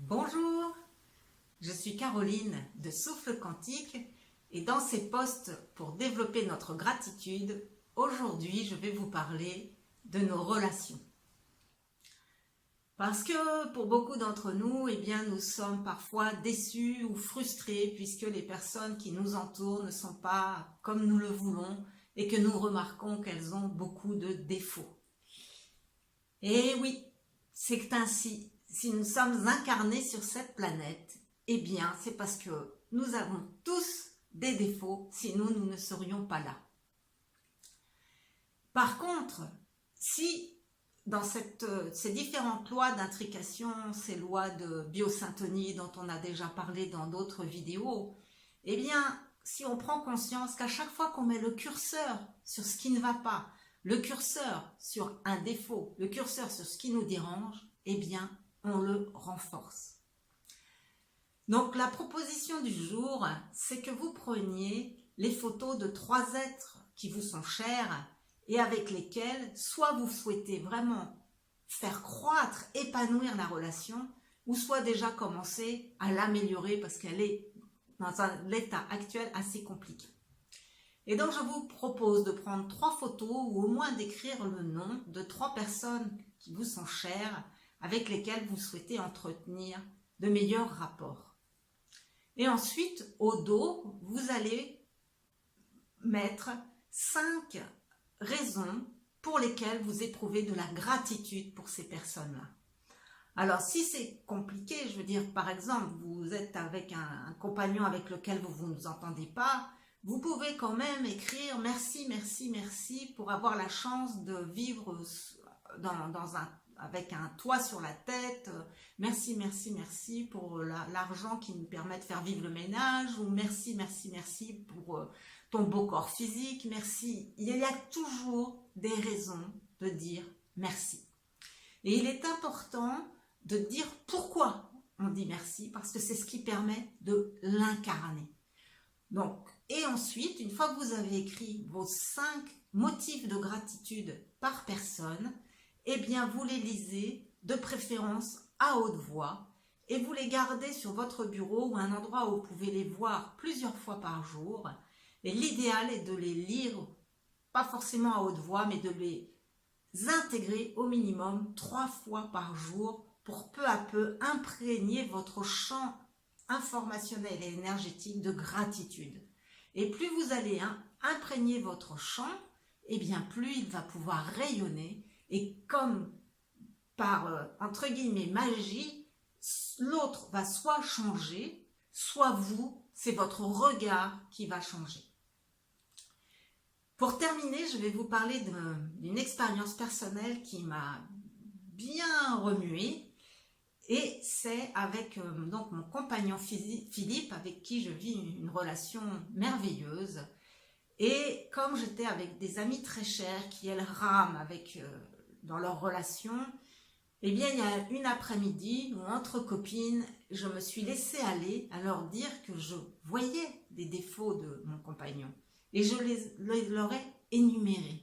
Bonjour, je suis Caroline de Souffle Quantique et dans ces posts pour développer notre gratitude, aujourd'hui je vais vous parler de nos relations. Parce que pour beaucoup d'entre nous, nous sommes parfois déçus ou frustrés puisque les personnes qui nous entourent ne sont pas comme nous le voulons et que nous remarquons qu'elles ont beaucoup de défauts. Et oui, c'est ainsi. Si nous sommes incarnés sur cette planète, c'est parce que nous avons tous des défauts, sinon nous ne serions pas là. Par contre, si dans ces différentes lois d'intrication, ces lois de biosyntonie dont on a déjà parlé dans d'autres vidéos, si on prend conscience qu'à chaque fois qu'on met le curseur sur ce qui ne va pas, le curseur sur un défaut, le curseur sur ce qui nous dérange, on le renforce. Donc la proposition du jour, c'est que vous preniez les photos de 3 êtres qui vous sont chers et avec lesquels soit vous souhaitez vraiment faire croître, épanouir la relation, ou soit déjà commencer à l'améliorer parce qu'elle est dans un état actuel assez compliqué. Et donc je vous propose de prendre 3 photos ou au moins d'écrire le nom de 3 personnes qui vous sont chères avec lesquelles vous souhaitez entretenir de meilleurs rapports. Et ensuite, au dos, vous allez mettre 5 raisons pour lesquelles vous éprouvez de la gratitude pour ces personnes-là. Alors, si c'est compliqué, je veux dire, par exemple, vous êtes avec un compagnon avec lequel vous ne vous entendez pas, vous pouvez quand même écrire « Merci, merci, merci » pour avoir la chance de vivre avec un toit sur la tête, merci, merci, merci pour l'argent qui nous permet de faire vivre le ménage, ou merci, merci, merci pour ton beau corps physique, merci. Il y a toujours des raisons de dire merci. Et il est important de dire pourquoi on dit merci, parce que c'est ce qui permet de l'incarner. Donc, et ensuite, une fois que vous avez écrit vos 5 motifs de gratitude par personne, vous les lisez de préférence à haute voix et vous les gardez sur votre bureau ou un endroit où vous pouvez les voir plusieurs fois par jour. Et l'idéal est de les lire, pas forcément à haute voix, mais de les intégrer au minimum 3 fois par jour pour peu à peu imprégner votre champ informationnel et énergétique de gratitude. Et plus vous allez imprégner votre champ, plus il va pouvoir rayonner. Et comme par, entre guillemets, magie, l'autre va soit changer, soit vous, c'est votre regard qui va changer. Pour terminer, je vais vous parler d'une expérience personnelle qui m'a bien remuée. Et c'est avec donc mon compagnon Philippe, avec qui je vis une relation merveilleuse. Et comme j'étais avec des amis très chers qui, elles, rament dans leur relation, il y a une après-midi où, entre copines, je me suis laissée aller à leur dire que je voyais des défauts de mon compagnon. Et je leur ai énumérés.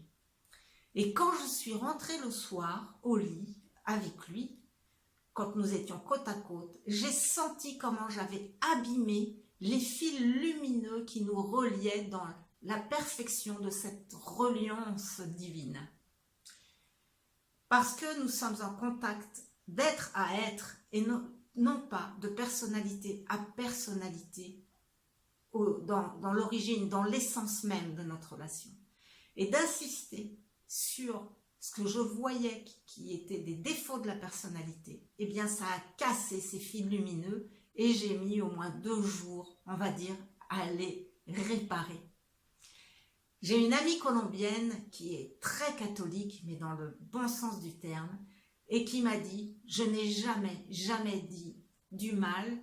Et quand je suis rentrée le soir au lit avec lui, quand nous étions côte à côte, j'ai senti comment j'avais abîmé les fils lumineux qui nous reliaient dans la perfection de cette reliance divine. Parce que nous sommes en contact d'être à être et non pas de personnalité à personnalité dans l'origine, dans l'essence même de notre relation. Et d'insister sur ce que je voyais qui étaient des défauts de la personnalité, ça a cassé ces fils lumineux et j'ai mis au moins 2 jours, on va dire, à les réparer. J'ai une amie colombienne qui est très catholique, mais dans le bon sens du terme, et qui m'a dit « Je n'ai jamais dit du mal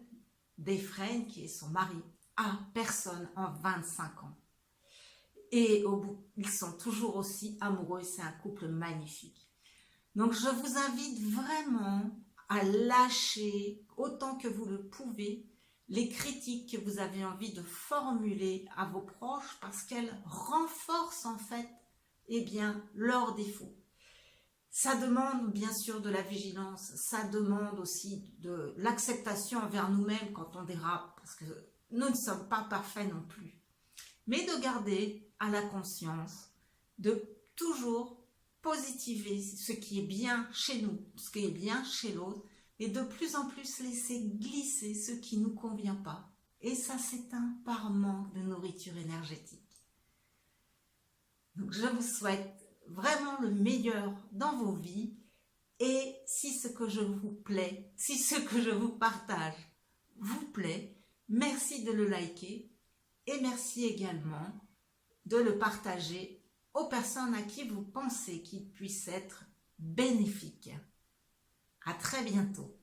d'Ephraim, qui est son mari, à personne en 25 ans. » Et au bout, ils sont toujours aussi amoureux, c'est un couple magnifique. Donc je vous invite vraiment à lâcher autant que vous le pouvez les critiques que vous avez envie de formuler à vos proches parce qu'elles renforcent en fait leurs défauts. Ça demande bien sûr de la vigilance, ça demande aussi de l'acceptation envers nous-mêmes quand on dérape, parce que nous ne sommes pas parfaits non plus. Mais de garder à la conscience, de toujours positiver ce qui est bien chez nous, ce qui est bien chez l'autre, et de plus en plus laisser glisser ce qui ne nous convient pas. Et ça s'éteint par manque de nourriture énergétique. Donc je vous souhaite vraiment le meilleur dans vos vies, et si ce que je vous plaît, si ce que je vous partage vous plaît, merci de le liker et merci également de le partager aux personnes à qui vous pensez qu'il puisse être bénéfique. À très bientôt.